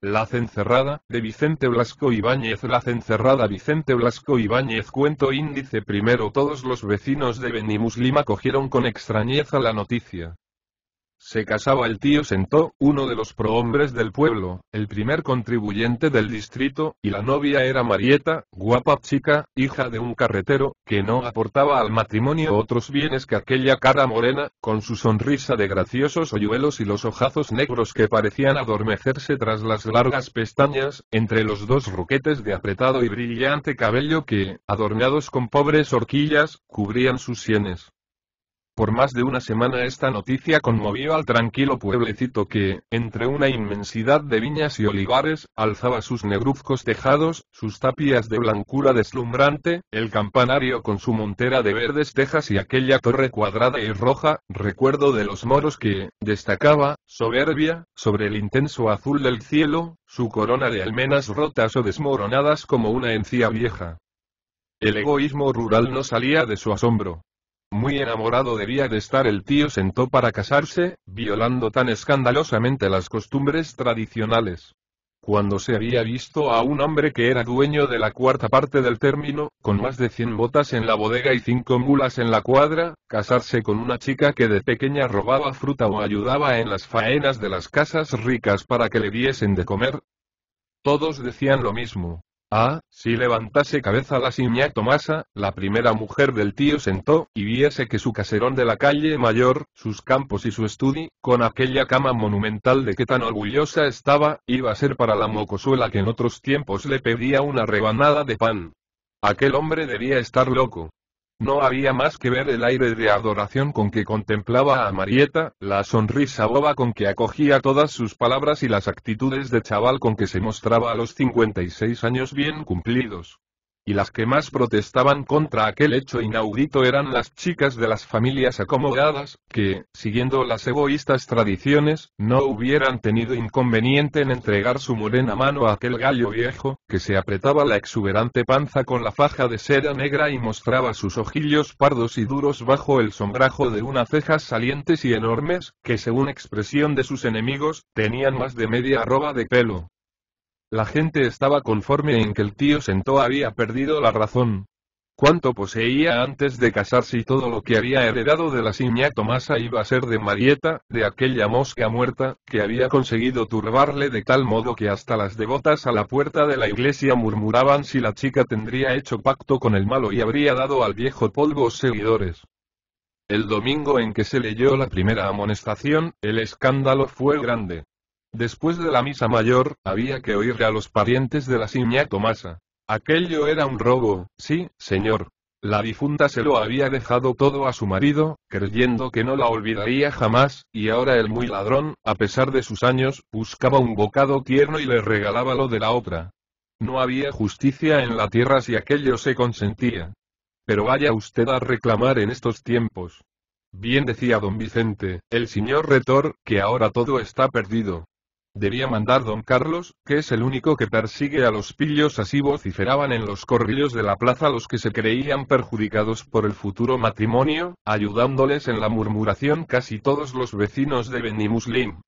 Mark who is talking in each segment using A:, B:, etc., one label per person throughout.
A: La Cencerrada, de Vicente Blasco Ibáñez. La Cencerrada, Vicente Blasco Ibáñez. Cuento índice primero. Todos los vecinos de Benimuslem acogieron con extrañeza la noticia. Se casaba el tío Sentó, uno de los prohombres del pueblo, el primer contribuyente del distrito, y la novia era Marieta, guapa chica, hija de un carretero, que no aportaba al matrimonio otros bienes que aquella cara morena, con su sonrisa de graciosos hoyuelos y los ojazos negros que parecían adormecerse tras las largas pestañas, entre los dos roquetes de apretado y brillante cabello que, adornados con pobres horquillas, cubrían sus sienes. Por más de una semana esta noticia conmovió al tranquilo pueblecito que, entre una inmensidad de viñas y olivares, alzaba sus negruzcos tejados, sus tapias de blancura deslumbrante, el campanario con su montera de verdes tejas y aquella torre cuadrada y roja, recuerdo de los moros que, destacaba, soberbia, sobre el intenso azul del cielo, su corona de almenas rotas o desmoronadas como una encía vieja. El egoísmo rural no salía de su asombro. Muy enamorado debía de estar el tío Sentó para casarse, violando tan escandalosamente las costumbres tradicionales. Cuando se había visto a un hombre que era dueño de la cuarta parte del término, con más de 100 botas en la bodega y 5 mulas en la cuadra, casarse con una chica que de pequeña robaba fruta o ayudaba en las faenas de las casas ricas para que le diesen de comer? Todos decían lo mismo. Ah, si levantase cabeza la Siñá Tomasa, la primera mujer del tío Sentó, y viese que su caserón de la calle Mayor, sus campos y su estudi, con aquella cama monumental de que tan orgullosa estaba, iba a ser para la mocosuela que en otros tiempos le pedía una rebanada de pan. Aquel hombre debía estar loco. No había más que ver el aire de adoración con que contemplaba a Marieta, la sonrisa boba con que acogía todas sus palabras y las actitudes de chaval con que se mostraba a los 56 años bien cumplidos. Y las que más protestaban contra aquel hecho inaudito eran las chicas de las familias acomodadas, que, siguiendo las egoístas tradiciones, no hubieran tenido inconveniente en entregar su morena mano a aquel gallo viejo, que se apretaba la exuberante panza con la faja de seda negra y mostraba sus ojillos pardos y duros bajo el sombrajo de unas cejas salientes y enormes, que según expresión de sus enemigos, tenían más de media arroba de pelo. La gente estaba conforme en que el tío Sentó había perdido la razón. Cuánto poseía antes de casarse y todo lo que había heredado de la Siñá Tomasa iba a ser de Marieta, de aquella mosca muerta, que había conseguido turbarle de tal modo que hasta las devotas a la puerta de la iglesia murmuraban si la chica tendría hecho pacto con el malo y habría dado al viejo polvos seguidores. El domingo en que se leyó la primera amonestación, el escándalo fue grande. Después de la misa mayor, había que oírle a los parientes de la Siñá Tomasa. Aquello era un robo, sí, señor. La difunta se lo había dejado todo a su marido, creyendo que no la olvidaría jamás, y ahora el muy ladrón, a pesar de sus años, buscaba un bocado tierno y le regalaba lo de la otra. No había justicia en la tierra si aquello se consentía. Pero vaya usted a reclamar en estos tiempos. Bien decía don Vicente, el señor retor, que ahora todo está perdido. Debía mandar don Carlos, que es el único que persigue a los pillos, así vociferaban en los corrillos de la plaza los que se creían perjudicados por el futuro matrimonio, ayudándoles en la murmuración casi todos los vecinos de Benimuslem.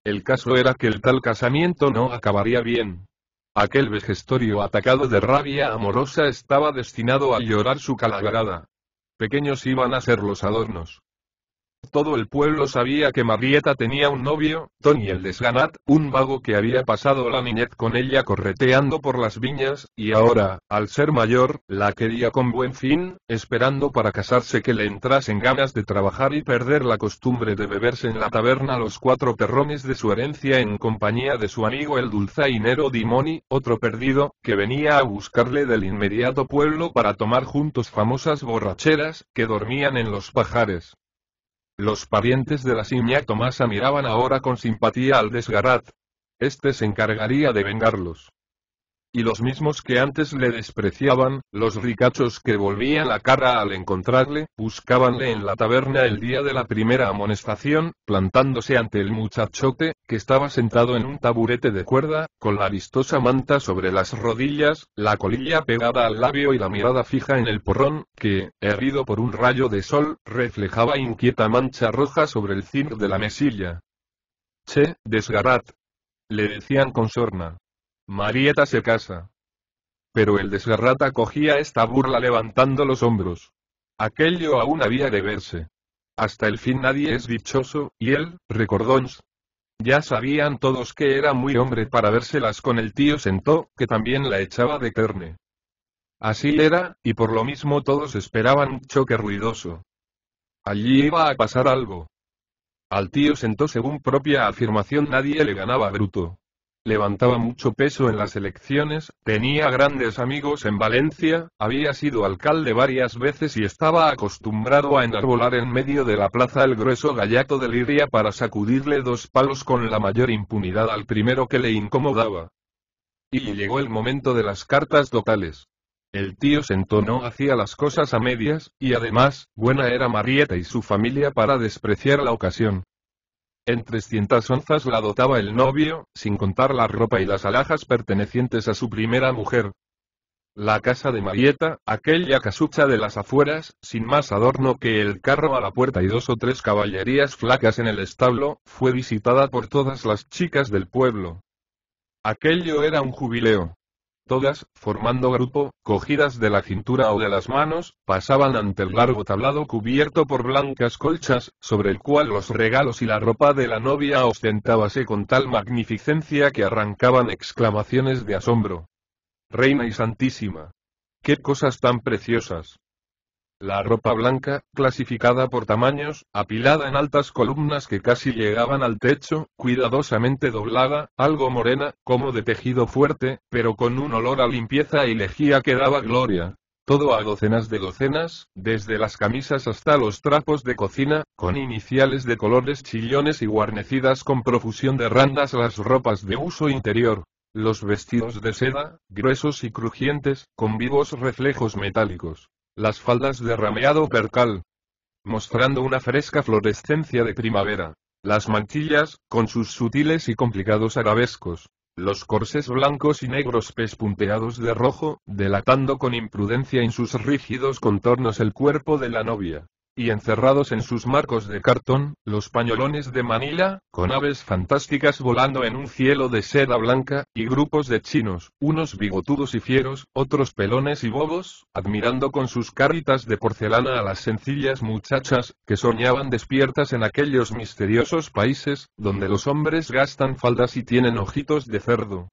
A: El caso era que el tal casamiento no acabaría bien. Aquel vejestorio atacado de rabia amorosa estaba destinado a llorar su calaverada. Pequeños iban a ser los adornos. Todo el pueblo sabía que Marieta tenía un novio, Tony el Desganat, un vago que había pasado la niñez con ella correteando por las viñas, y ahora, al ser mayor, la quería con buen fin, esperando para casarse que le entrasen ganas de trabajar y perder la costumbre de beberse en la taberna los 4 terrones de su herencia en compañía de su amigo el dulzainero Dimoni, otro perdido, que venía a buscarle del inmediato pueblo para tomar juntos famosas borracheras, que dormían en los pajares. Los parientes de la Siñá Tomasa miraban ahora con simpatía al Desgarat. Este se encargaría de vengarlos. Y los mismos que antes le despreciaban, los ricachos que volvían la cara al encontrarle, buscábanle en la taberna el día de la primera amonestación, plantándose ante el muchachote, que estaba sentado en un taburete de cuerda, con la vistosa manta sobre las rodillas, la colilla pegada al labio y la mirada fija en el porrón, que, herido por un rayo de sol, reflejaba inquieta mancha roja sobre el zinc de la mesilla. Che, Desgarat. Le decían con sorna. Marieta se casa. Pero el de Serrata cogía esta burla levantando los hombros. Aquello aún había de verse. Hasta el fin nadie es dichoso, y él, recordóns. Ya sabían todos que era muy hombre para vérselas con el tío Sentó, que también la echaba de carne. Así era, y por lo mismo todos esperaban un choque ruidoso. Allí iba a pasar algo. Al tío Sentó, según propia afirmación, nadie le ganaba a Bruto. Levantaba mucho peso en las elecciones, tenía grandes amigos en Valencia, había sido alcalde varias veces y estaba acostumbrado a enarbolar en medio de la plaza el grueso gallato de liria para sacudirle 2 palos con la mayor impunidad al primero que le incomodaba. Y llegó el momento de las cartas totales. El tío Sentó no hacía las cosas a medias, y además, buena era Marieta y su familia para despreciar la ocasión. En 300 onzas la dotaba el novio, sin contar la ropa y las alhajas pertenecientes a su primera mujer. La casa de Marieta, aquella casucha de las afueras, sin más adorno que el carro a la puerta y 2 o 3 caballerías flacas en el establo, fue visitada por todas las chicas del pueblo. Aquello era un jubileo. Todas, formando grupo, cogidas de la cintura o de las manos, pasaban ante el largo tablado cubierto por blancas colchas, sobre el cual los regalos y la ropa de la novia ostentábase con tal magnificencia que arrancaban exclamaciones de asombro. Reina y Santísima. ¡Qué cosas tan preciosas! La ropa blanca, clasificada por tamaños, apilada en altas columnas que casi llegaban al techo, cuidadosamente doblada, algo morena, como de tejido fuerte, pero con un olor a limpieza y lejía que daba gloria. Todo a docenas de docenas, desde las camisas hasta los trapos de cocina, con iniciales de colores chillones y guarnecidas con profusión de randas las ropas de uso interior. Los vestidos de seda, gruesos y crujientes, con vivos reflejos metálicos. Las faldas de rameado percal, mostrando una fresca florescencia de primavera. Las mantillas, con sus sutiles y complicados arabescos. Los corsés blancos y negros pespunteados de rojo, delatando con imprudencia en sus rígidos contornos el cuerpo de la novia. Y encerrados en sus marcos de cartón, los pañolones de Manila, con aves fantásticas volando en un cielo de seda blanca, y grupos de chinos, unos bigotudos y fieros, otros pelones y bobos, admirando con sus caritas de porcelana a las sencillas muchachas, que soñaban despiertas en aquellos misteriosos países, donde los hombres gastan faldas y tienen ojitos de cerdo.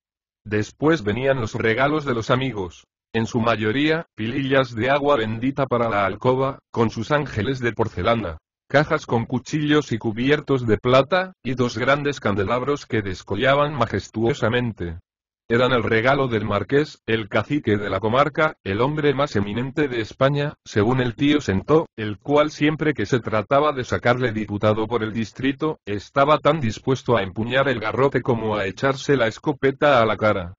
A: Después venían los regalos de los amigos. En su mayoría, pilillas de agua bendita para la alcoba, con sus ángeles de porcelana, cajas con cuchillos y cubiertos de plata, y 2 grandes candelabros que descollaban majestuosamente. Eran el regalo del marqués, el cacique de la comarca, el hombre más eminente de España, según el tío Sentó, el cual siempre que se trataba de sacarle diputado por el distrito, estaba tan dispuesto a empuñar el garrote como a echarse la escopeta a la cara.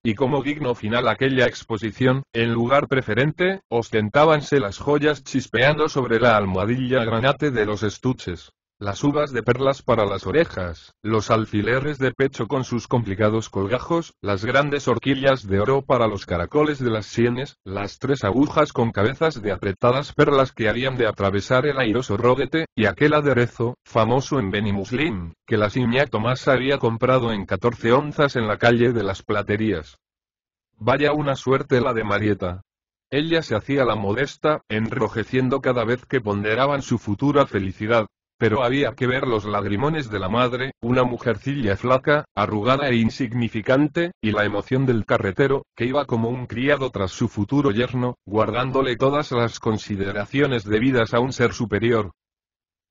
A: Y como digno final aquella exposición, en lugar preferente, ostentábanse las joyas chispeando sobre la almohadilla granate de los estuches, las uvas de perlas para las orejas, los alfileres de pecho con sus complicados colgajos, las grandes horquillas de oro para los caracoles de las sienes, las 3 agujas con cabezas de apretadas perlas que habían de atravesar el airoso rodete, y aquel aderezo, famoso en Benimuslín, que la señá Tomás había comprado en 14 onzas en la calle de las Platerías. Vaya una suerte la de Marieta. Ella se hacía la modesta, enrojeciendo cada vez que ponderaban su futura felicidad. Pero había que ver los lagrimones de la madre, una mujercilla flaca, arrugada e insignificante, y la emoción del carretero, que iba como un criado tras su futuro yerno, guardándole todas las consideraciones debidas a un ser superior.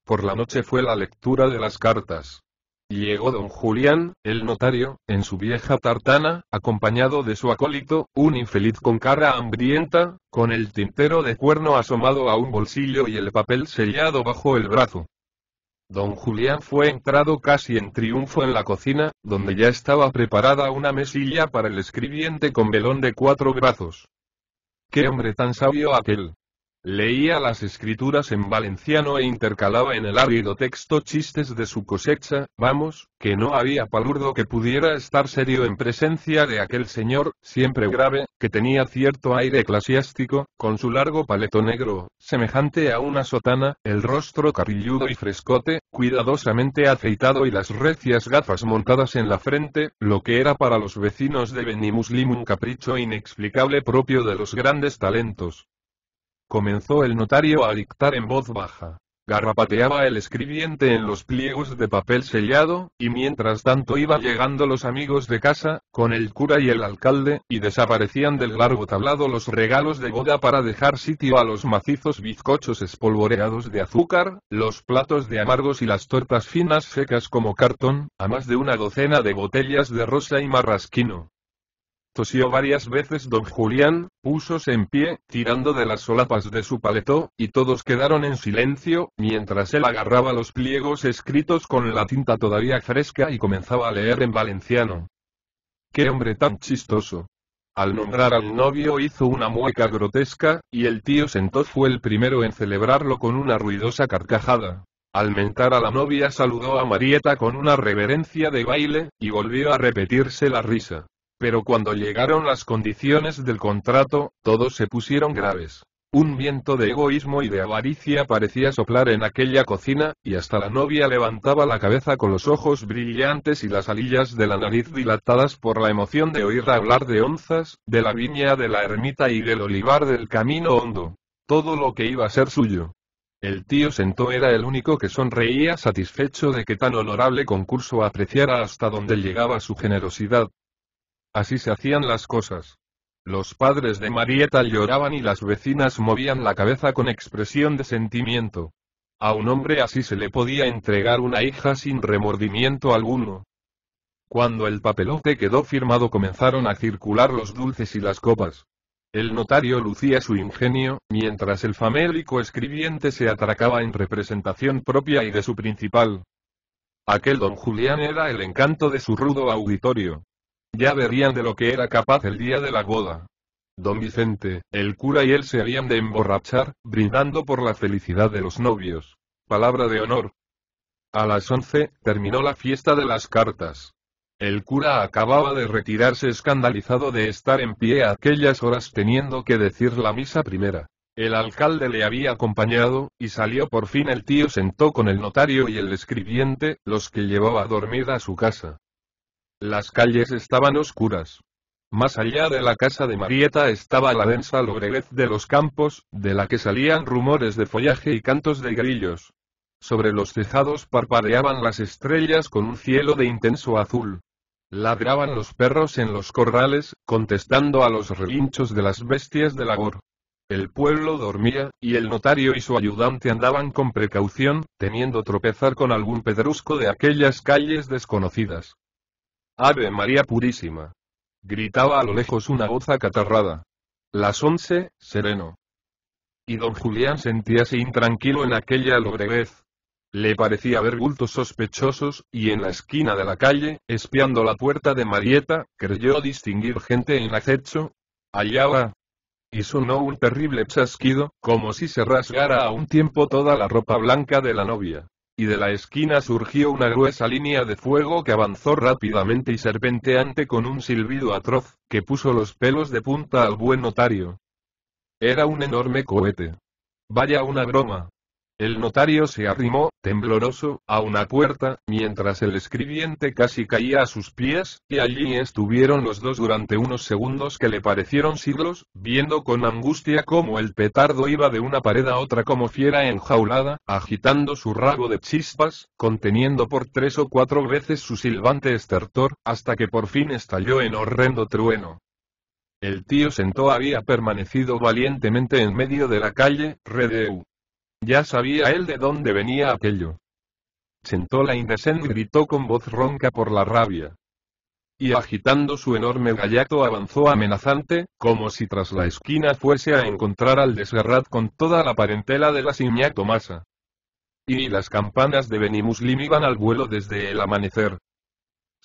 A: Por la noche fue la lectura de las cartas. Llegó don Julián, el notario, en su vieja tartana, acompañado de su acólito, un infeliz con cara hambrienta, con el tintero de cuerno asomado a un bolsillo y el papel sellado bajo el brazo. Don Julián fue entrado casi en triunfo en la cocina, donde ya estaba preparada una mesilla para el escribiente con velón de 4 brazos. ¡Qué hombre tan sabio aquel! Leía las escrituras en valenciano e intercalaba en el árido texto chistes de su cosecha, vamos, que no había palurdo que pudiera estar serio en presencia de aquel señor, siempre grave, que tenía cierto aire eclesiástico, con su largo paleto negro, semejante a una sotana, el rostro carrilludo y frescote, cuidadosamente afeitado y las recias gafas montadas en la frente, lo que era para los vecinos de Benimuslim un capricho inexplicable propio de los grandes talentos. Comenzó el notario a dictar en voz baja. Garrapateaba el escribiente en los pliegos de papel sellado, y mientras tanto iban llegando los amigos de casa, con el cura y el alcalde, y desaparecían del largo tablado los regalos de boda para dejar sitio a los macizos bizcochos espolvoreados de azúcar, los platos de amargos y las tortas finas secas como cartón, a más de una docena de botellas de rosa y marrasquino. Tosió varias veces don Julián, púsose en pie, tirando de las solapas de su paletó, y todos quedaron en silencio, mientras él agarraba los pliegos escritos con la tinta todavía fresca y comenzaba a leer en valenciano. ¡Qué hombre tan chistoso! Al nombrar al novio hizo una mueca grotesca, y el tío Sentó fue el primero en celebrarlo con una ruidosa carcajada. Al mentar a la novia saludó a Marieta con una reverencia de baile, y volvió a repetirse la risa. Pero cuando llegaron las condiciones del contrato, todos se pusieron graves. Un viento de egoísmo y de avaricia parecía soplar en aquella cocina, y hasta la novia levantaba la cabeza con los ojos brillantes y las alillas de la nariz dilatadas por la emoción de oír hablar de onzas, de la viña de la ermita y del olivar del camino hondo. Todo lo que iba a ser suyo. El tío Sentó era el único que sonreía satisfecho de que tan honorable concurso apreciara hasta donde llegaba su generosidad. Así se hacían las cosas. Los padres de Marieta lloraban y las vecinas movían la cabeza con expresión de sentimiento. A un hombre así se le podía entregar una hija sin remordimiento alguno. Cuando el papelote quedó firmado comenzaron a circular los dulces y las copas. El notario lucía su ingenio, mientras el famélico escribiente se atracaba en representación propia y de su principal. Aquel don Julián era el encanto de su rudo auditorio. Ya verían de lo que era capaz el día de la boda. Don Vicente, el cura y él se habían de emborrachar, brindando por la felicidad de los novios. Palabra de honor. A las 11, terminó la fiesta de las cartas. El cura acababa de retirarse escandalizado de estar en pie a aquellas horas teniendo que decir la misa primera. El alcalde le había acompañado, y salió por fin el tío Sentó con el notario y el escribiente, los que llevaba a dormir a su casa. Las calles estaban oscuras. Más allá de la casa de Marieta estaba la densa lobreguez de los campos, de la que salían rumores de follaje y cantos de grillos. Sobre los tejados parpadeaban las estrellas con un cielo de intenso azul. Ladraban los perros en los corrales, contestando a los relinchos de las bestias de labor. El pueblo dormía, y el notario y su ayudante andaban con precaución, temiendo tropezar con algún pedrusco de aquellas calles desconocidas. ¡Ave María Purísima! Gritaba a lo lejos una voz acatarrada. Las 11, sereno. Y don Julián sentíase intranquilo en aquella lobreguez. Le parecía ver bultos sospechosos, y en la esquina de la calle, espiando la puerta de Marieta, creyó distinguir gente en acecho. Allá va. Y sonó un terrible chasquido, como si se rasgara a un tiempo toda la ropa blanca de la novia. Y de la esquina surgió una gruesa línea de fuego que avanzó rápidamente y serpenteante con un silbido atroz, que puso los pelos de punta al buen notario. Era un enorme cohete. Vaya una broma. El notario se arrimó, tembloroso, a una puerta, mientras el escribiente casi caía a sus pies, y allí estuvieron los dos durante unos segundos que le parecieron siglos, viendo con angustia cómo el petardo iba de una pared a otra como fiera enjaulada, agitando su rabo de chispas, conteniendo por 3 o 4 veces su silbante estertor, hasta que por fin estalló en horrendo trueno. El tío Sentó había permanecido valientemente en medio de la calle, redeu. Ya sabía él de dónde venía aquello. Sentó la indecente gritó con voz ronca por la rabia. Y agitando su enorme gallato avanzó amenazante, como si tras la esquina fuese a encontrar al Desgarrat con toda la parentela de la Siñá Tomasa. Y las campanas de Benimuslim iban al vuelo desde el amanecer.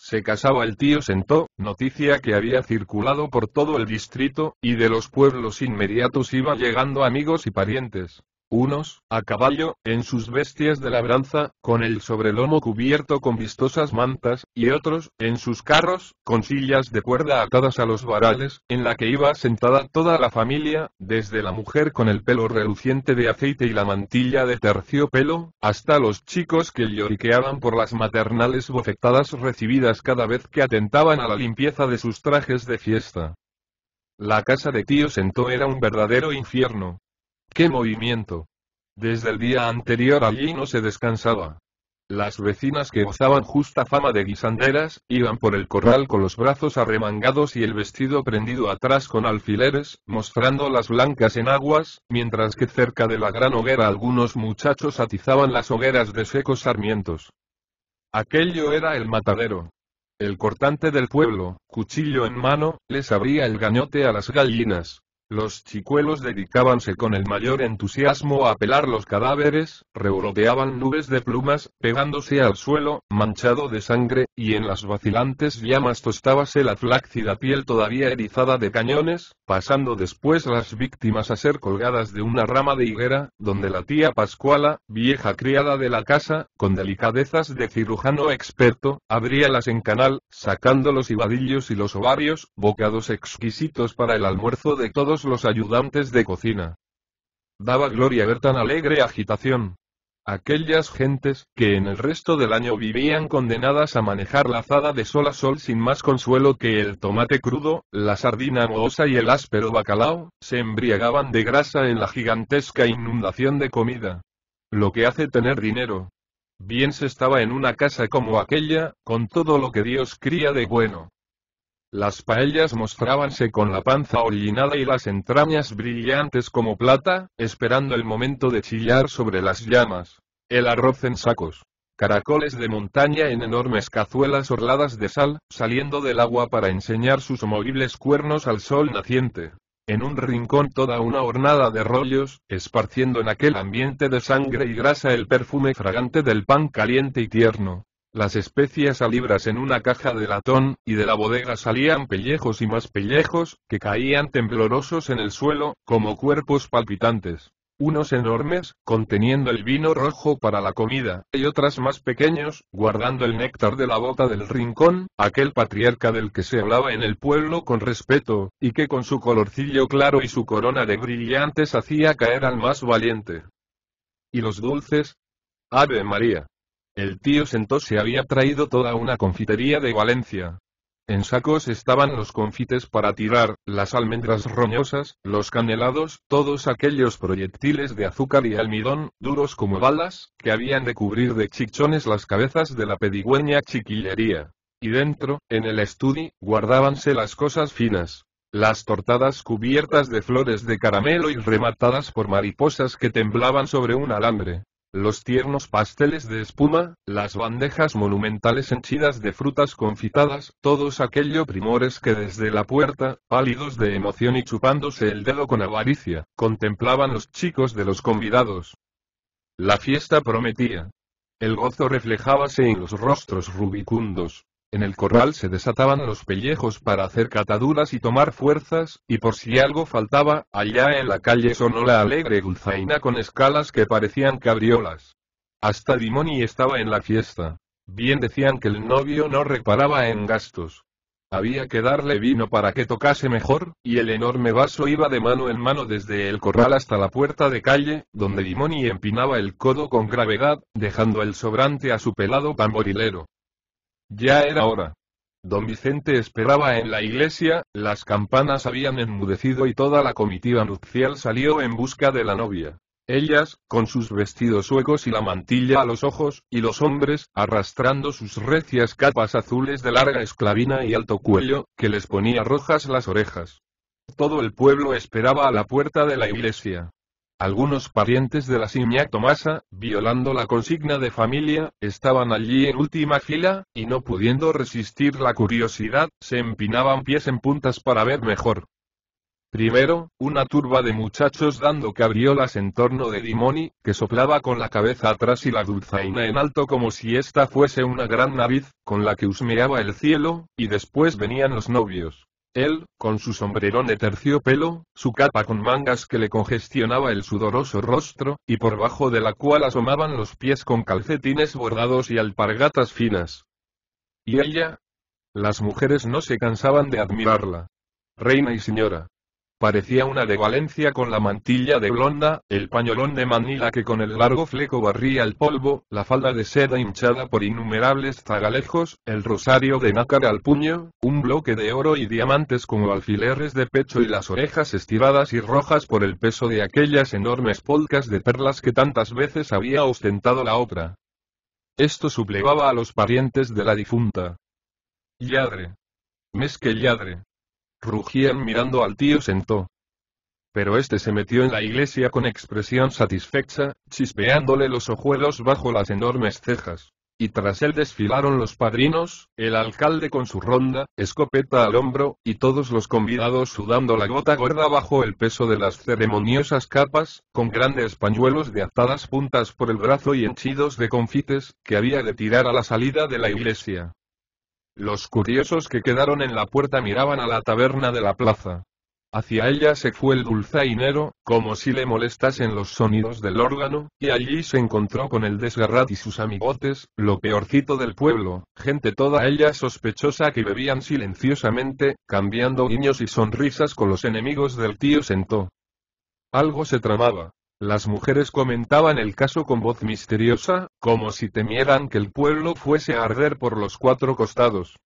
A: Se casaba el tío Sentó, noticia que había circulado por todo el distrito, y de los pueblos inmediatos iban llegando amigos y parientes. Unos, a caballo, en sus bestias de labranza, con el sobrelomo cubierto con vistosas mantas, y otros, en sus carros, con sillas de cuerda atadas a los varales, en la que iba sentada toda la familia, desde la mujer con el pelo reluciente de aceite y la mantilla de terciopelo, hasta los chicos que lloriqueaban por las maternales bofetadas recibidas cada vez que atentaban a la limpieza de sus trajes de fiesta. La casa de tío Sentó era un verdadero infierno. ¡Qué movimiento! Desde el día anterior allí no se descansaba. Las vecinas que gozaban justa fama de guisanderas, iban por el corral con los brazos arremangados y el vestido prendido atrás con alfileres, mostrando las blancas enaguas, mientras que cerca de la gran hoguera algunos muchachos atizaban las hogueras de secos sarmientos. Aquello era el matadero. El cortante del pueblo, cuchillo en mano, les abría el gañote a las gallinas. Los chicuelos dedicábanse con el mayor entusiasmo a pelar los cadáveres, revoloteaban nubes de plumas, pegándose al suelo, manchado de sangre, y en las vacilantes llamas tostábase la flácida piel todavía erizada de cañones, pasando después las víctimas a ser colgadas de una rama de higuera, donde la tía Pascuala, vieja criada de la casa, con delicadezas de cirujano experto, abríalas en canal, sacando los hibadillos y los ovarios, bocados exquisitos para el almuerzo de todos los ayudantes de cocina. Daba gloria ver tan alegre agitación. Aquellas gentes, que en el resto del año vivían condenadas a manejar la azada de sol a sol sin más consuelo que el tomate crudo, la sardina mohosa y el áspero bacalao, se embriagaban de grasa en la gigantesca inundación de comida. Lo que hace tener dinero. Bien se estaba en una casa como aquella, con todo lo que Dios cría de bueno. Las paellas mostrábanse con la panza hollinada y las entrañas brillantes como plata, esperando el momento de chillar sobre las llamas. El arroz en sacos. Caracoles de montaña en enormes cazuelas orladas de sal, saliendo del agua para enseñar sus movibles cuernos al sol naciente. En un rincón toda una hornada de rollos, esparciendo en aquel ambiente de sangre y grasa el perfume fragante del pan caliente y tierno. Las especias a libras en una caja de latón, y de la bodega salían pellejos y más pellejos, que caían temblorosos en el suelo, como cuerpos palpitantes. Unos enormes, conteniendo el vino rojo para la comida, y otras más pequeños, guardando el néctar de la bota del rincón, aquel patriarca del que se hablaba en el pueblo con respeto, y que con su colorcillo claro y su corona de brillantes hacía caer al más valiente. ¿Y los dulces? ¡Ave María! El tío Sentó se había traído toda una confitería de Valencia. En sacos estaban los confites para tirar, las almendras roñosas, los canelados, todos aquellos proyectiles de azúcar y almidón, duros como balas, que habían de cubrir de chichones las cabezas de la pedigüeña chiquillería. Y dentro, en el estudi, guardábanse las cosas finas. Las tortadas cubiertas de flores de caramelo y rematadas por mariposas que temblaban sobre un alambre. Los tiernos pasteles de espuma, las bandejas monumentales henchidas de frutas confitadas, todos aquellos primores que desde la puerta, pálidos de emoción y chupándose el dedo con avaricia, contemplaban los chicos de los convidados. La fiesta prometía. El gozo reflejábase en los rostros rubicundos. En el corral se desataban los pellejos para hacer cataduras y tomar fuerzas, y por si algo faltaba, allá en la calle sonó la alegre dulzaina con escalas que parecían cabriolas. Hasta Dimoni estaba en la fiesta. Bien decían que el novio no reparaba en gastos. Había que darle vino para que tocase mejor, y el enorme vaso iba de mano en mano desde el corral hasta la puerta de calle, donde Dimoni empinaba el codo con gravedad, dejando el sobrante a su pelado tamborilero. Ya era hora. Don Vicente esperaba en la iglesia, las campanas habían enmudecido y toda la comitiva nupcial salió en busca de la novia. Ellas, con sus vestidos huecos y la mantilla a los ojos, y los hombres, arrastrando sus recias capas azules de larga esclavina y alto cuello, que les ponía rojas las orejas. Todo el pueblo esperaba a la puerta de la iglesia. Algunos parientes de la Siñá Tomasa, violando la consigna de familia, estaban allí en última fila, y no pudiendo resistir la curiosidad, se empinaban pies en puntas para ver mejor. Primero, una turba de muchachos dando cabriolas en torno de Dimoni, que soplaba con la cabeza atrás y la dulzaina en alto como si esta fuese una gran nariz, con la que husmeaba el cielo, y después venían los novios. Él, con su sombrerón de terciopelo, su capa con mangas que le congestionaba el sudoroso rostro, y por bajo de la cual asomaban los pies con calcetines bordados y alpargatas finas. ¿Y ella? Las mujeres no se cansaban de admirarla. Reina y señora. Parecía una de Valencia con la mantilla de blonda, el pañolón de Manila que con el largo fleco barría el polvo, la falda de seda hinchada por innumerables zagalejos, el rosario de nácar al puño, un bloque de oro y diamantes como alfileres de pecho y las orejas estiradas y rojas por el peso de aquellas enormes polcas de perlas que tantas veces había ostentado la otra. Esto sublevaba a los parientes de la difunta. Lladre. Mes que lladre. Rugían mirando al tío Sentó. Pero este se metió en la iglesia con expresión satisfecha, chispeándole los ojuelos bajo las enormes cejas. Y tras él desfilaron los padrinos, el alcalde con su ronda, escopeta al hombro, y todos los convidados sudando la gota gorda bajo el peso de las ceremoniosas capas, con grandes pañuelos de atadas puntas por el brazo y henchidos de confites, que había de tirar a la salida de la iglesia. Los curiosos que quedaron en la puerta miraban a la taberna de la plaza. Hacia ella se fue el dulzainero, como si le molestasen los sonidos del órgano, y allí se encontró con el Desgarrat y sus amigotes, lo peorcito del pueblo, gente toda ella sospechosa que bebían silenciosamente, cambiando guiños y sonrisas con los enemigos del tío Sentó. Algo se tramaba. Las mujeres comentaban el caso con voz misteriosa, como si temieran que el pueblo fuese a arder por los cuatro costados.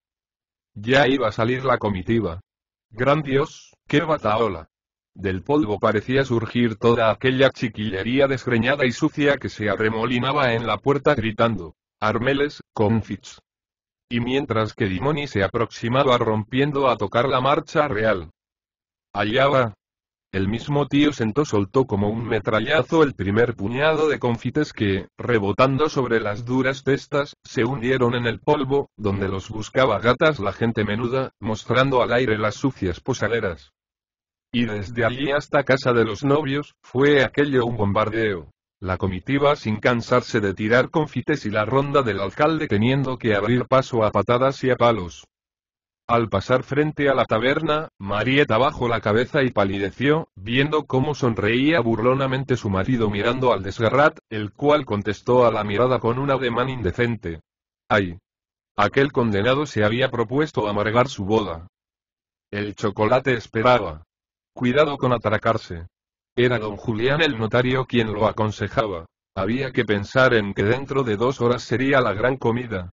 A: Ya iba a salir la comitiva. ¡Gran Dios, qué batahola! Del polvo parecía surgir toda aquella chiquillería desgreñada y sucia que se arremolinaba en la puerta gritando: «Armeles, confits». Y mientras que Dimoni se aproximaba rompiendo a tocar la marcha real. Allá va. El mismo tío Sentó soltó como un metrallazo el primer puñado de confites que, rebotando sobre las duras testas, se hundieron en el polvo, donde los buscaba gatas la gente menuda, mostrando al aire las sucias posaderas. Y desde allí hasta casa de los novios, fue aquello un bombardeo. La comitiva sin cansarse de tirar confites y la ronda del alcalde teniendo que abrir paso a patadas y a palos. Al pasar frente a la taberna, Marieta bajó la cabeza y palideció, viendo cómo sonreía burlonamente su marido mirando al Desgarrat, el cual contestó a la mirada con un ademán indecente. ¡Ay! Aquel condenado se había propuesto amargar su boda. El chocolate esperaba. Cuidado con atracarse. Era don Julián el notario quien lo aconsejaba. Había que pensar en que dentro de 2 horas sería la gran comida.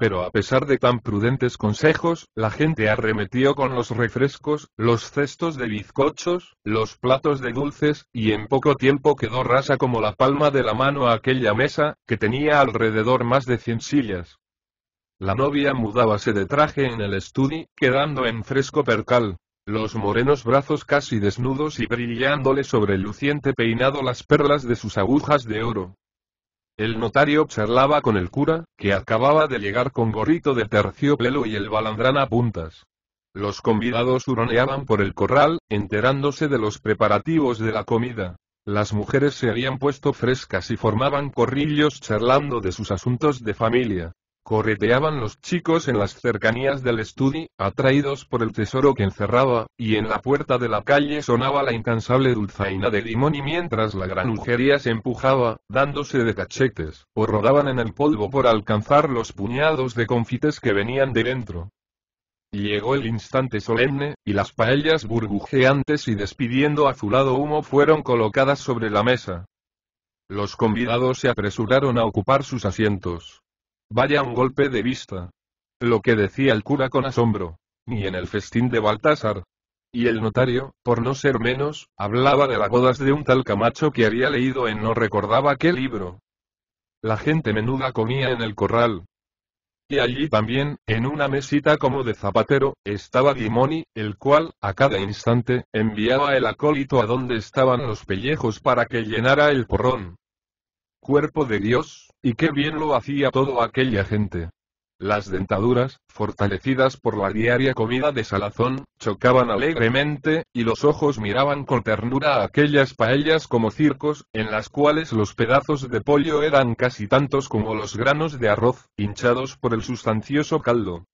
A: Pero a pesar de tan prudentes consejos, la gente arremetió con los refrescos, los cestos de bizcochos, los platos de dulces, y en poco tiempo quedó rasa como la palma de la mano aquella mesa, que tenía alrededor más de 100 sillas. La novia mudábase de traje en el estudio, quedando en fresco percal, los morenos brazos casi desnudos y brillándole sobre el luciente peinado las perlas de sus agujas de oro. El notario charlaba con el cura, que acababa de llegar con gorrito de terciopelo y el balandrán a puntas. Los convidados huroneaban por el corral, enterándose de los preparativos de la comida. Las mujeres se habían puesto frescas y formaban corrillos charlando de sus asuntos de familia. Correteaban los chicos en las cercanías del estudio, atraídos por el tesoro que encerraba, y en la puerta de la calle sonaba la incansable dulzaina de Dimoni mientras la granujería se empujaba, dándose de cachetes, o rodaban en el polvo por alcanzar los puñados de confites que venían de dentro. Llegó el instante solemne, y las paellas burbujeantes y despidiendo azulado humo fueron colocadas sobre la mesa. Los convidados se apresuraron a ocupar sus asientos. Vaya un golpe de vista. Lo que decía el cura con asombro. Ni en el festín de Baltasar. Y el notario, por no ser menos, hablaba de las bodas de un tal Camacho que había leído en no recordaba qué libro. La gente menuda comía en el corral. Y allí también, en una mesita como de zapatero, estaba Dimoni, el cual, a cada instante, enviaba el acólito a donde estaban los pellejos para que llenara el porrón. Cuerpo de Dios, y qué bien lo hacía toda aquella gente. Las dentaduras, fortalecidas por la diaria comida de salazón, chocaban alegremente, y los ojos miraban con ternura a aquellas paellas como circos, en las cuales los pedazos de pollo eran casi tantos como los granos de arroz, hinchados por el sustancioso caldo.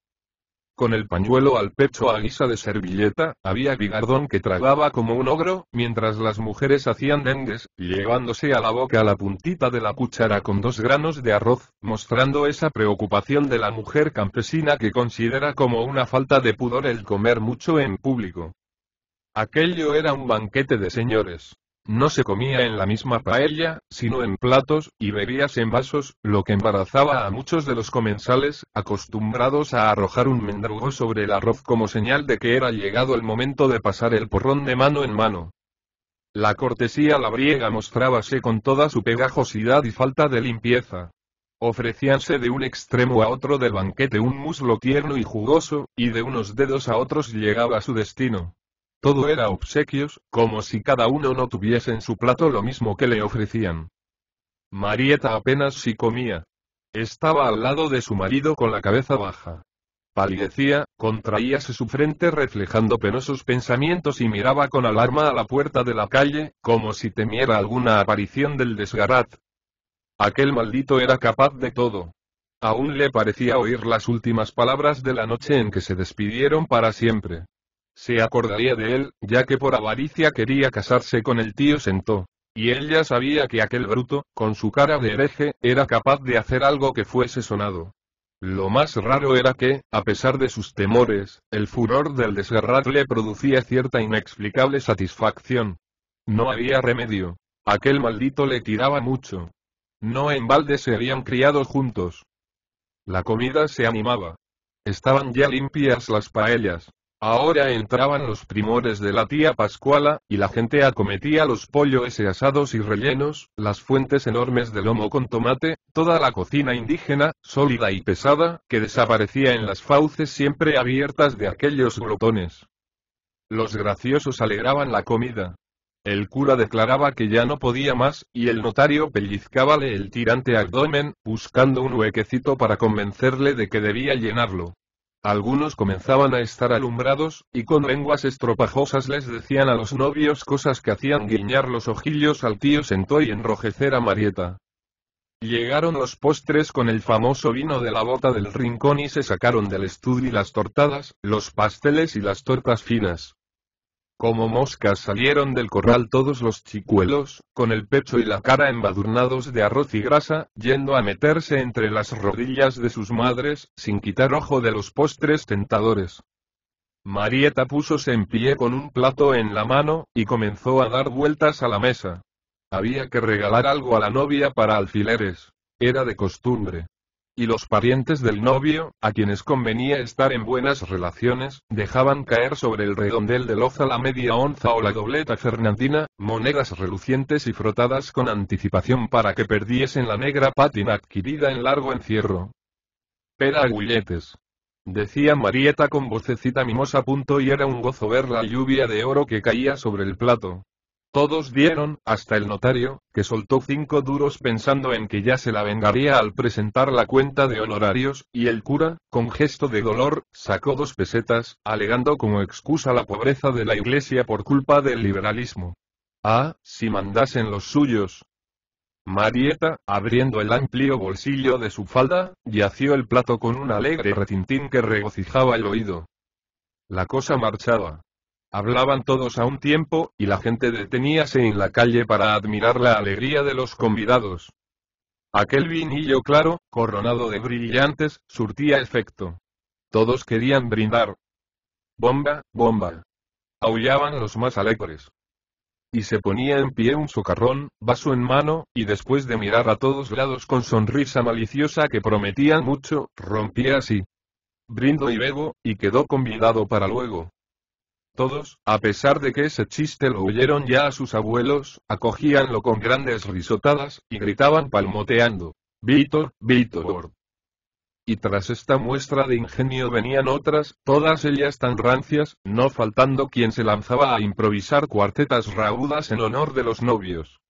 A: Con el pañuelo al pecho a guisa de servilleta, había Bigardón que tragaba como un ogro, mientras las mujeres hacían dengues, llevándose a la boca la puntita de la cuchara con 2 granos de arroz, mostrando esa preocupación de la mujer campesina que considera como una falta de pudor el comer mucho en público. Aquello era un banquete de señores. No se comía en la misma paella, sino en platos, y bebías en vasos, lo que embarazaba a muchos de los comensales, acostumbrados a arrojar un mendrugo sobre el arroz como señal de que era llegado el momento de pasar el porrón de mano en mano. La cortesía labriega mostrábase con toda su pegajosidad y falta de limpieza. Ofrecíanse de un extremo a otro del banquete un muslo tierno y jugoso, y de unos dedos a otros llegaba a su destino. Todo era obsequios, como si cada uno no tuviese en su plato lo mismo que le ofrecían. Marieta apenas si comía. Estaba al lado de su marido con la cabeza baja. Palidecía, contraíase su frente reflejando penosos pensamientos y miraba con alarma a la puerta de la calle, como si temiera alguna aparición del desgarrat. Aquel maldito era capaz de todo. Aún le parecía oír las últimas palabras de la noche en que se despidieron para siempre. Se acordaría de él, ya que por avaricia quería casarse con el tío Sentó. Y ella sabía que aquel bruto, con su cara de hereje, era capaz de hacer algo que fuese sonado. Lo más raro era que, a pesar de sus temores, el furor del desgarrat le producía cierta inexplicable satisfacción. No había remedio. Aquel maldito le tiraba mucho. No en balde se habían criado juntos. La comida se animaba. Estaban ya limpias las paellas. Ahora entraban los primores de la tía Pascuala, y la gente acometía los pollos asados y rellenos, las fuentes enormes de lomo con tomate, toda la cocina indígena, sólida y pesada, que desaparecía en las fauces siempre abiertas de aquellos glotones. Los graciosos alegraban la comida. El cura declaraba que ya no podía más, y el notario pellizcábale el tirante abdomen, buscando un huequecito para convencerle de que debía llenarlo. Algunos comenzaban a estar alumbrados, y con lenguas estropajosas les decían a los novios cosas que hacían guiñar los ojillos al tío Sentó y enrojecer a Marieta. Llegaron los postres con el famoso vino de la bota del rincón y se sacaron del estudio las tortadas, los pasteles y las tortas finas. Como moscas salieron del corral todos los chicuelos, con el pecho y la cara embadurnados de arroz y grasa, yendo a meterse entre las rodillas de sus madres, sin quitar ojo de los postres tentadores. Marieta púsose en pie con un plato en la mano, y comenzó a dar vueltas a la mesa. Había que regalar algo a la novia para alfileres. Era de costumbre. Y los parientes del novio, a quienes convenía estar en buenas relaciones, dejaban caer sobre el redondel de loza la media onza o la dobleta fernandina, monedas relucientes y frotadas con anticipación para que perdiesen la negra pátina adquirida en largo encierro. Pera agulletes, decía Marieta con vocecita mimosa. Y era un gozo ver la lluvia de oro que caía sobre el plato. Todos dieron, hasta el notario, que soltó 5 duros pensando en que ya se la vengaría al presentar la cuenta de honorarios, y el cura, con gesto de dolor, sacó 2 pesetas, alegando como excusa la pobreza de la iglesia por culpa del liberalismo. Ah, si mandasen los suyos. Marieta, abriendo el amplio bolsillo de su falda, yació el plato con un alegre retintín que regocijaba el oído. La cosa marchaba. Hablaban todos a un tiempo, y la gente deteníase en la calle para admirar la alegría de los convidados. Aquel vinillo claro, coronado de brillantes, surtía efecto. Todos querían brindar. Bomba, bomba. Aullaban los más alegres. Y se ponía en pie un socarrón, vaso en mano, y después de mirar a todos lados con sonrisa maliciosa que prometía mucho, rompía así. Brindo y bebo, y quedó convidado para luego. Todos, a pesar de que ese chiste lo oyeron ya a sus abuelos, acogíanlo con grandes risotadas, y gritaban palmoteando: «Vítor, Vítor». Y tras esta muestra de ingenio venían otras, todas ellas tan rancias, no faltando quien se lanzaba a improvisar cuartetas raudas en honor de los novios.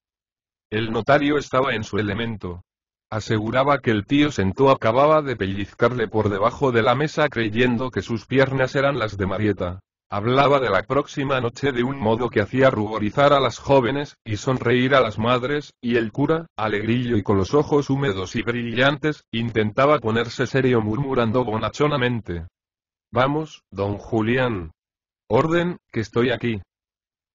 A: El notario estaba en su elemento. Aseguraba que el tío Sentó acababa de pellizcarle por debajo de la mesa creyendo que sus piernas eran las de Marieta. Hablaba de la próxima noche de un modo que hacía ruborizar a las jóvenes, y sonreír a las madres, y el cura, alegrillo y con los ojos húmedos y brillantes, intentaba ponerse serio murmurando bonachonamente. Vamos, don Julián. Orden, que estoy aquí.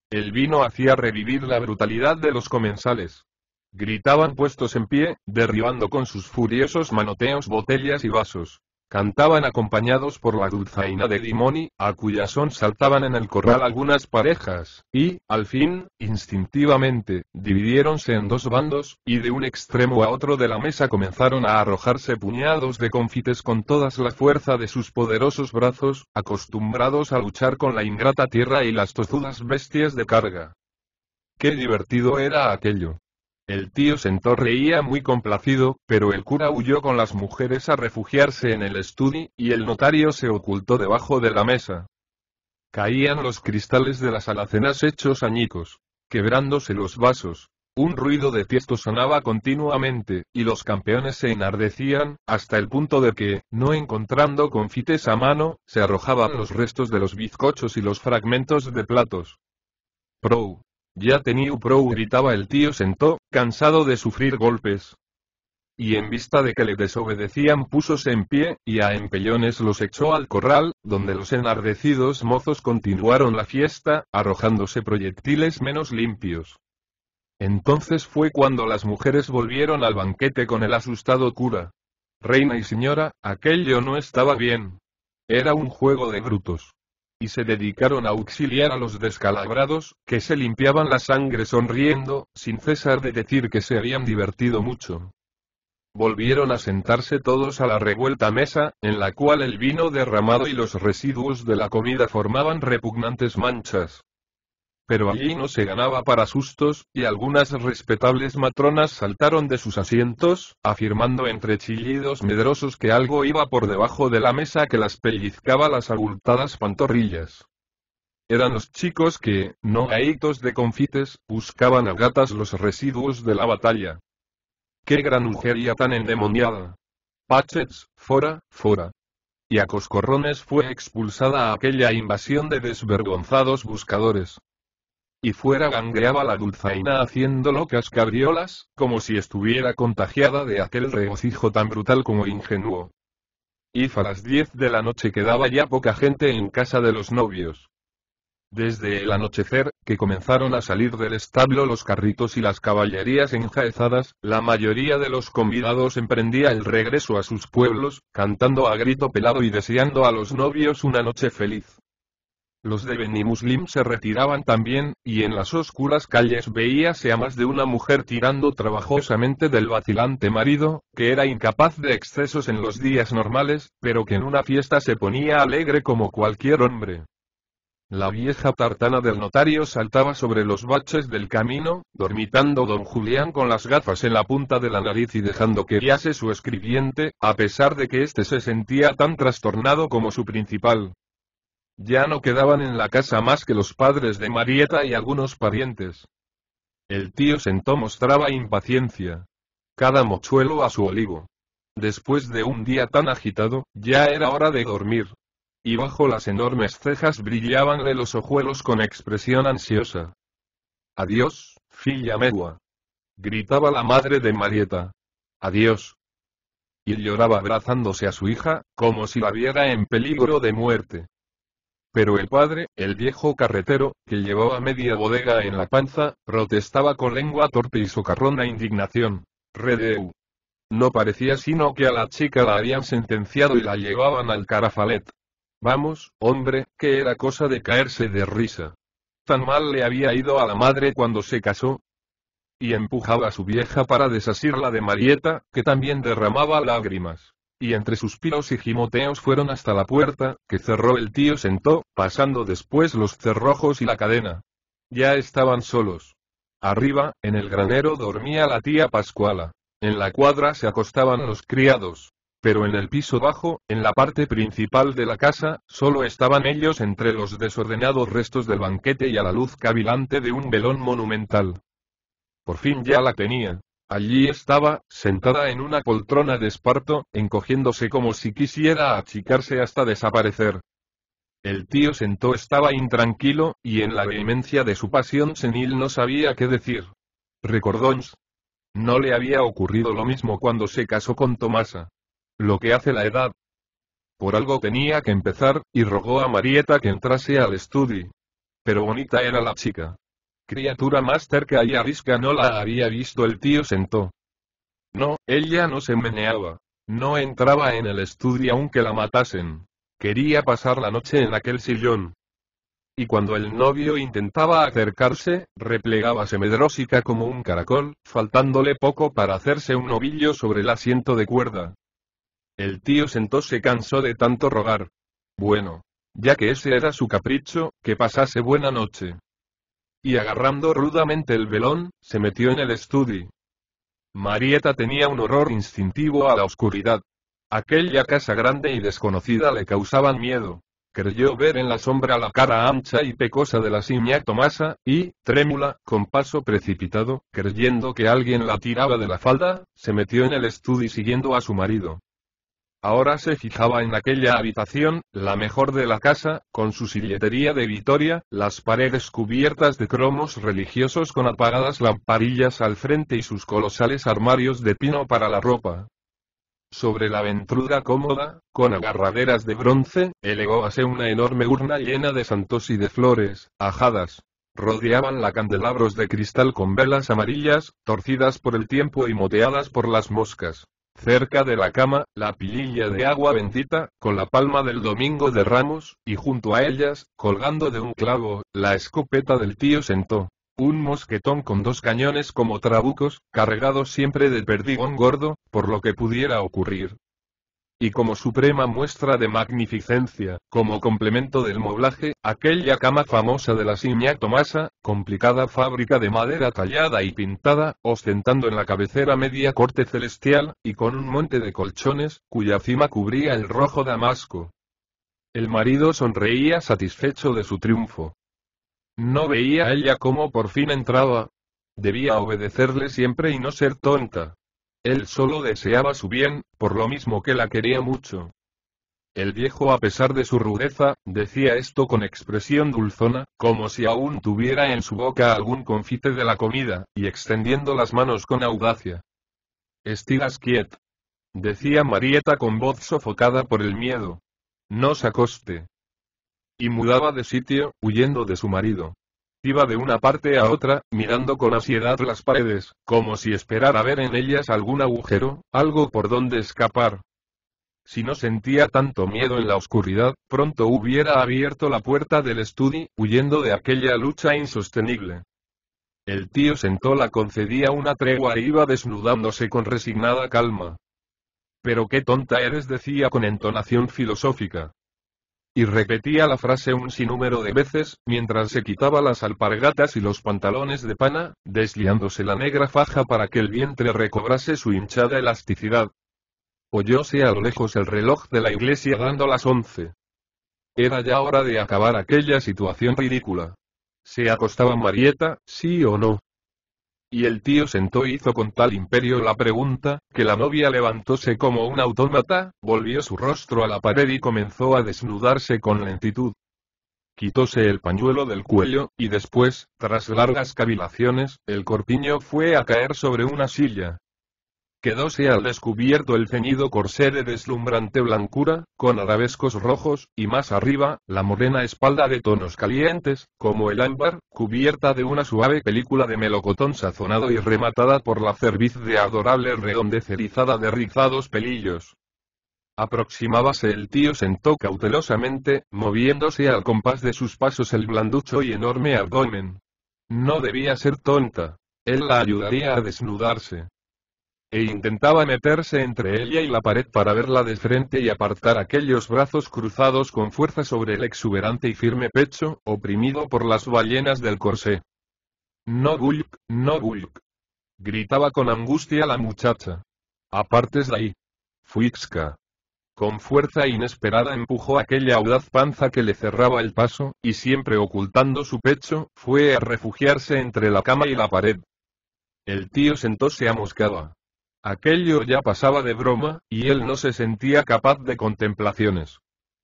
A: El vino hacía revivir la brutalidad de los comensales. Gritaban puestos en pie, derribando con sus furiosos manoteos botellas y vasos. Cantaban acompañados por la dulzaina de Dimoni, a cuya son saltaban en el corral algunas parejas, y, al fin, instintivamente, dividiéronse en dos bandos, y de un extremo a otro de la mesa comenzaron a arrojarse puñados de confites con toda la fuerza de sus poderosos brazos, acostumbrados a luchar con la ingrata tierra y las tozudas bestias de carga. ¡Qué divertido era aquello! El tío Sentó reía muy complacido, pero el cura huyó con las mujeres a refugiarse en el estudio, y el notario se ocultó debajo de la mesa. Caían los cristales de las alacenas hechos añicos, quebrándose los vasos. Un ruido de tiesto sonaba continuamente, y los campeones se enardecían, hasta el punto de que, no encontrando confites a mano, se arrojaban los restos de los bizcochos y los fragmentos de platos. Prou. Ya teniu prou, gritaba el tío Sentó, cansado de sufrir golpes. Y en vista de que le desobedecían púsose en pie, y a empellones los echó al corral, donde los enardecidos mozos continuaron la fiesta, arrojándose proyectiles menos limpios. Entonces fue cuando las mujeres volvieron al banquete con el asustado cura. Reina y señora, aquello no estaba bien. Era un juego de brutos. Y se dedicaron a auxiliar a los descalabrados, que se limpiaban la sangre sonriendo, sin cesar de decir que se habían divertido mucho. Volvieron a sentarse todos a la revuelta mesa, en la cual el vino derramado y los residuos de la comida formaban repugnantes manchas. Pero allí no se ganaba para sustos, y algunas respetables matronas saltaron de sus asientos, afirmando entre chillidos medrosos que algo iba por debajo de la mesa que las pellizcaba las abultadas pantorrillas. Eran los chicos que, no ahitos de confites, buscaban a gatas los residuos de la batalla. ¡Qué granujería tan endemoniada! Pachets, fora, fora. Y a coscorrones fue expulsada aquella invasión de desvergonzados buscadores. Y fuera gangueaba la dulzaina haciendo locas cabriolas, como si estuviera contagiada de aquel regocijo tan brutal como ingenuo. Y a las 10 de la noche quedaba ya poca gente en casa de los novios. Desde el anochecer, que comenzaron a salir del establo los carritos y las caballerías enjaezadas, la mayoría de los convidados emprendía el regreso a sus pueblos, cantando a grito pelado y deseando a los novios una noche feliz. Los de Beni Muslim se retiraban también, y en las oscuras calles veíase a más de una mujer tirando trabajosamente del vacilante marido, que era incapaz de excesos en los días normales, pero que en una fiesta se ponía alegre como cualquier hombre. La vieja tartana del notario saltaba sobre los baches del camino, dormitando don Julián con las gafas en la punta de la nariz y dejando que guiase su escribiente, a pesar de que éste se sentía tan trastornado como su principal. Ya no quedaban en la casa más que los padres de Marieta y algunos parientes. El tío Sentó mostraba impaciencia. Cada mochuelo a su olivo. Después de un día tan agitado, ya era hora de dormir. Y bajo las enormes cejas brillabanle los ojuelos con expresión ansiosa. Adiós, filla meua. Gritaba la madre de Marieta. Adiós. Y lloraba abrazándose a su hija, como si la viera en peligro de muerte. Pero el padre, el viejo carretero, que llevaba media bodega en la panza, protestaba con lengua torpe y socarrona indignación. Redeu. No parecía sino que a la chica la habían sentenciado y la llevaban al carafalet. Vamos, hombre, que era cosa de caerse de risa. Tan mal le había ido a la madre cuando se casó. Y empujaba a su vieja para desasirla de Marieta, que también derramaba lágrimas. Y entre suspiros y gimoteos fueron hasta la puerta, que cerró el tío Sentó, pasando después los cerrojos y la cadena. Ya estaban solos. Arriba, en el granero dormía la tía Pascuala. En la cuadra se acostaban los criados. Pero en el piso bajo, en la parte principal de la casa, solo estaban ellos entre los desordenados restos del banquete y a la luz cavilante de un velón monumental. Por fin ya la tenía. Allí estaba, sentada en una poltrona de esparto, encogiéndose como si quisiera achicarse hasta desaparecer. El tío Sentó estaba intranquilo, y en la vehemencia de su pasión senil no sabía qué decir. Recordó. No le había ocurrido lo mismo cuando se casó con Tomasa. Lo que hace la edad. Por algo tenía que empezar, y rogó a Marieta que entrase al estudio. Pero bonita era la chica. Criatura más terca y arisca no la había visto el tío Sentó. No, ella no se meneaba. No entraba en el estudio aunque la matasen. Quería pasar la noche en aquel sillón. Y cuando el novio intentaba acercarse, replegábase medrósica como un caracol, faltándole poco para hacerse un ovillo sobre el asiento de cuerda. El tío Sentó se cansó de tanto rogar. Bueno, ya que ese era su capricho, que pasase buena noche. Y agarrando rudamente el velón, se metió en el estudio. Marieta tenía un horror instintivo a la oscuridad. Aquella casa grande y desconocida le causaban miedo. Creyó ver en la sombra la cara ancha y pecosa de la señá Tomasa, y, trémula, con paso precipitado, creyendo que alguien la tiraba de la falda, se metió en el estudio siguiendo a su marido. Ahora se fijaba en aquella habitación, la mejor de la casa, con su silletería de Vitoria, las paredes cubiertas de cromos religiosos con apagadas lamparillas al frente y sus colosales armarios de pino para la ropa. Sobre la ventruda cómoda, con agarraderas de bronce, elegóbase una enorme urna llena de santos y de flores, ajadas. Rodeaban la candelabros de cristal con velas amarillas, torcidas por el tiempo y moteadas por las moscas. Cerca de la cama, la pililla de agua bendita, con la palma del domingo de Ramos, y junto a ellas, colgando de un clavo, la escopeta del tío Sentó. Un mosquetón con 2 cañones como trabucos, cargados siempre de perdigón gordo, por lo que pudiera ocurrir. Y como suprema muestra de magnificencia, como complemento del moblaje, aquella cama famosa de la señá Tomasa, complicada fábrica de madera tallada y pintada, ostentando en la cabecera media corte celestial, y con un monte de colchones, cuya cima cubría el rojo damasco. El marido sonreía satisfecho de su triunfo. No veía a ella cómo por fin entraba. Debía obedecerle siempre y no ser tonta. Él solo deseaba su bien, por lo mismo que la quería mucho. El viejo, a pesar de su rudeza, decía esto con expresión dulzona, como si aún tuviera en su boca algún confite de la comida, y extendiendo las manos con audacia. «Estigas quiet», decía Marieta con voz sofocada por el miedo. «No se acoste». Y mudaba de sitio, huyendo de su marido. Iba de una parte a otra, mirando con ansiedad las paredes, como si esperara ver en ellas algún agujero, algo por donde escapar. Si no sentía tanto miedo en la oscuridad, pronto hubiera abierto la puerta del estudio, huyendo de aquella lucha insostenible. El tío Sentó la concedía una tregua e iba desnudándose con resignada calma. «Pero qué tonta eres», decía con entonación filosófica. Y repetía la frase un sinnúmero de veces, mientras se quitaba las alpargatas y los pantalones de pana, desliándose la negra faja para que el vientre recobrase su hinchada elasticidad. Oyóse a lo lejos el reloj de la iglesia dando las 11. Era ya hora de acabar aquella situación ridícula. ¿Se acostaba Marieta, sí o no? Y el tío Sentó hizo con tal imperio la pregunta, que la novia levantóse como un autómata, volvió su rostro a la pared y comenzó a desnudarse con lentitud. Quitóse el pañuelo del cuello, y después, tras largas cavilaciones, el corpiño fue a caer sobre una silla. Quedóse al descubierto el ceñido corsé de deslumbrante blancura, con arabescos rojos, y más arriba, la morena espalda de tonos calientes, como el ámbar, cubierta de una suave película de melocotón sazonado y rematada por la cerviz de adorable redondez erizada de rizados pelillos. Aproximábase el tío Sentó cautelosamente, moviéndose al compás de sus pasos el blanducho y enorme abdomen. No debía ser tonta. Él la ayudaría a desnudarse. E intentaba meterse entre ella y la pared para verla de frente y apartar aquellos brazos cruzados con fuerza sobre el exuberante y firme pecho, oprimido por las ballenas del corsé. «No gulk, no gulk», gritaba con angustia la muchacha. «Apartes de ahí. Fuixca». Con fuerza inesperada empujó aquella audaz panza que le cerraba el paso, y siempre ocultando su pecho, fue a refugiarse entre la cama y la pared. El tío Sentó se amoscaba. Aquello ya pasaba de broma, y él no se sentía capaz de contemplaciones.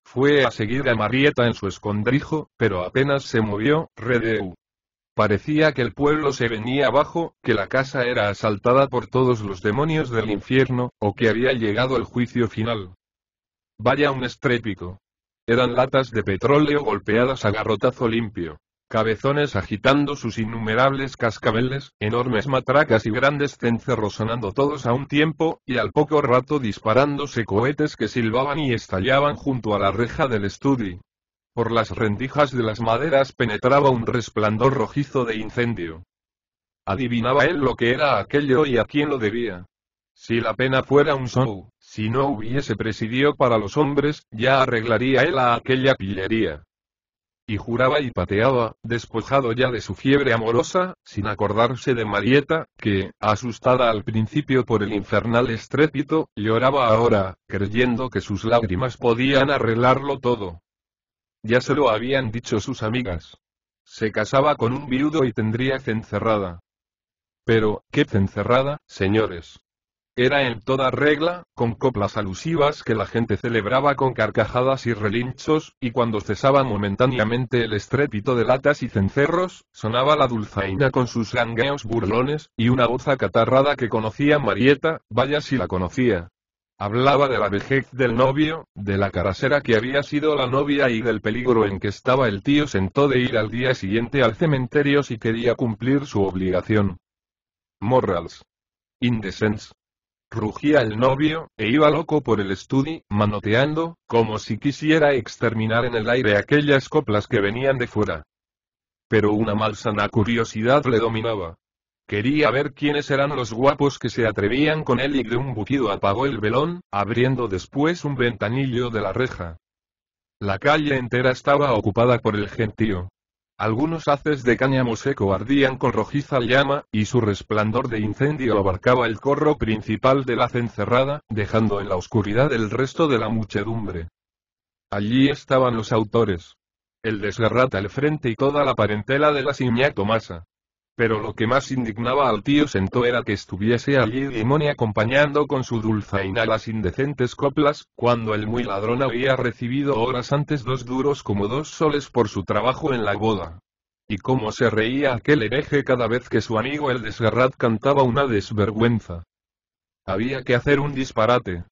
A: Fue a seguir a Marieta en su escondrijo, pero apenas se movió, redeu. Parecía que el pueblo se venía abajo, que la casa era asaltada por todos los demonios del infierno, o que había llegado el juicio final. Vaya un estrépito. Eran latas de petróleo golpeadas a garrotazo limpio. Cabezones agitando sus innumerables cascabeles, enormes matracas y grandes cencerros sonando todos a un tiempo, y al poco rato disparándose cohetes que silbaban y estallaban junto a la reja del estudio. Por las rendijas de las maderas penetraba un resplandor rojizo de incendio. Adivinaba él lo que era aquello y a quién lo debía. Si la pena fuera un show, si no hubiese presidio para los hombres, ya arreglaría él a aquella pillería. Y juraba y pateaba, despojado ya de su fiebre amorosa, sin acordarse de Marieta, que, asustada al principio por el infernal estrépito, lloraba ahora, creyendo que sus lágrimas podían arreglarlo todo. Ya se lo habían dicho sus amigas. Se casaba con un viudo y tendría cencerrada. Pero, ¿qué cencerrada, señores? Era en toda regla, con coplas alusivas que la gente celebraba con carcajadas y relinchos, y cuando cesaba momentáneamente el estrépito de latas y cencerros, sonaba la dulzaina con sus gangueos burlones, y una voz acatarrada que conocía Marieta, vaya si la conocía. Hablaba de la vejez del novio, de la carasera que había sido la novia y del peligro en que estaba el tío Sentó de ir al día siguiente al cementerio si quería cumplir su obligación. Morrals. Indecents. Rugía el novio, e iba loco por el estudio, manoteando, como si quisiera exterminar en el aire aquellas coplas que venían de fuera. Pero una malsana curiosidad le dominaba. Quería ver quiénes eran los guapos que se atrevían con él y de un bufido apagó el velón, abriendo después un ventanillo de la reja. La calle entera estaba ocupada por el gentío. Algunos haces de cáñamo seco ardían con rojiza llama, y su resplandor de incendio abarcaba el corro principal de la cencerrada, dejando en la oscuridad el resto de la muchedumbre. Allí estaban los autores. El Desgarrat al frente y toda la parentela de la Siñá Tomasa. Pero lo que más indignaba al tío Sentó era que estuviese allí Dimoni acompañando con su dulzaina las indecentes coplas, cuando el muy ladrón había recibido horas antes 2 duros como 2 soles por su trabajo en la boda. Y cómo se reía aquel hereje cada vez que su amigo el Desgarrat cantaba una desvergüenza. Había que hacer un disparate.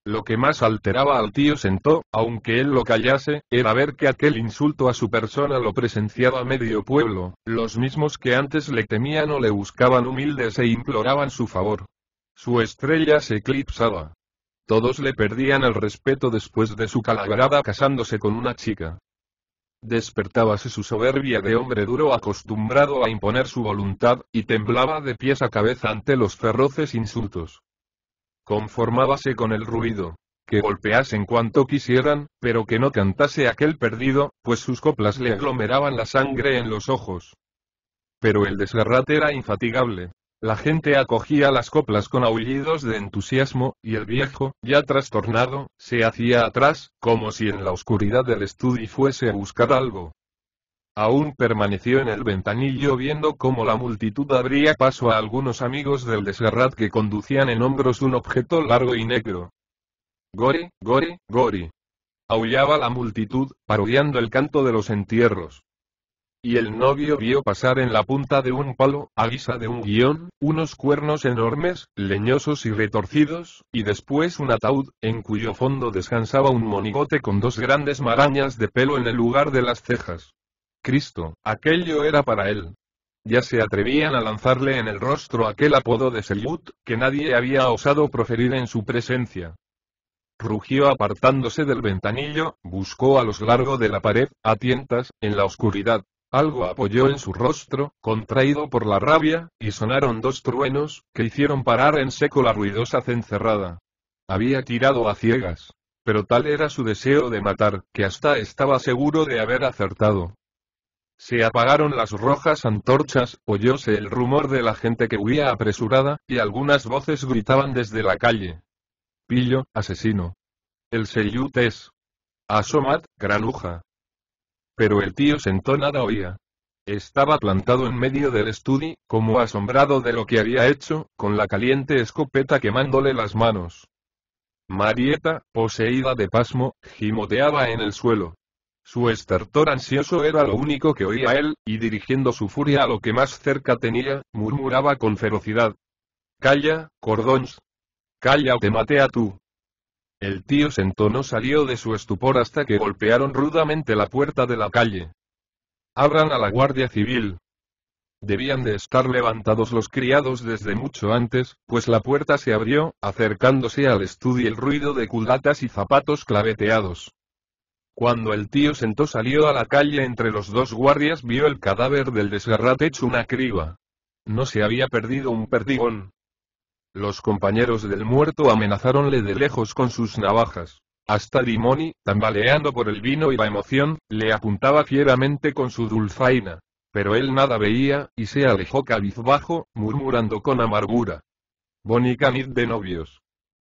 A: Lo que más alteraba al tío Sentó, aunque él lo callase, era ver que aquel insulto a su persona lo presenciaba medio pueblo, los mismos que antes le temían o le buscaban humildes e imploraban su favor. Su estrella se eclipsaba. Todos le perdían el respeto después de su calaverada casándose con una chica. Despertábase su soberbia de hombre duro acostumbrado a imponer su voluntad, y temblaba de pies a cabeza ante los feroces insultos. Conformábase con el ruido, que golpeasen cuanto quisieran, pero que no cantase aquel perdido, pues sus coplas le aglomeraban la sangre en los ojos. Pero el Desgarrat era infatigable. La gente acogía las coplas con aullidos de entusiasmo, y el viejo, ya trastornado, se hacía atrás, como si en la oscuridad del estudio fuese a buscar algo. Aún permaneció en el ventanillo viendo cómo la multitud abría paso a algunos amigos del Desgarrat que conducían en hombros un objeto largo y negro. Gori, gori, gori. Aullaba la multitud, parodiando el canto de los entierros. Y el novio vio pasar en la punta de un palo, a guisa de un guión, unos cuernos enormes, leñosos y retorcidos, y después un ataúd, en cuyo fondo descansaba un monigote con 2 grandes marañas de pelo en el lugar de las cejas. Cristo, aquello era para él. Ya se atrevían a lanzarle en el rostro aquel apodo de Selyut, que nadie había osado proferir en su presencia. Rugió apartándose del ventanillo, buscó a lo largo de la pared, a tientas, en la oscuridad. Algo apoyó en su rostro, contraído por la rabia, y sonaron 2 truenos, que hicieron parar en seco la ruidosa cencerrada. Había tirado a ciegas. Pero tal era su deseo de matar, que hasta estaba seguro de haber acertado. Se apagaron las rojas antorchas, oyóse el rumor de la gente que huía apresurada, y algunas voces gritaban desde la calle. Pillo, asesino. El Selyut es. Asomat, granuja. Pero el tío Sentó nada oía. Estaba plantado en medio del estudio, como asombrado de lo que había hecho, con la caliente escopeta quemándole las manos. Marieta, poseída de pasmo, gimoteaba en el suelo. Su estertor ansioso era lo único que oía él, y dirigiendo su furia a lo que más cerca tenía, murmuraba con ferocidad. «Calla, Cordons. Calla o te maté a tú». El tío Sento no salió de su estupor hasta que golpearon rudamente la puerta de la calle. «Abran a la Guardia Civil». Debían de estar levantados los criados desde mucho antes, pues la puerta se abrió, acercándose al estudio el ruido de culatas y zapatos claveteados. Cuando el tío Sento salió a la calle entre los dos guardias vio el cadáver del desgarrate hecho una criba. No se había perdido un perdigón. Los compañeros del muerto amenazáronle de lejos con sus navajas. Hasta Dimoni, tambaleando por el vino y la emoción, le apuntaba fieramente con su dulzaina. Pero él nada veía, y se alejó cabizbajo, murmurando con amargura. Bonica nit de novios.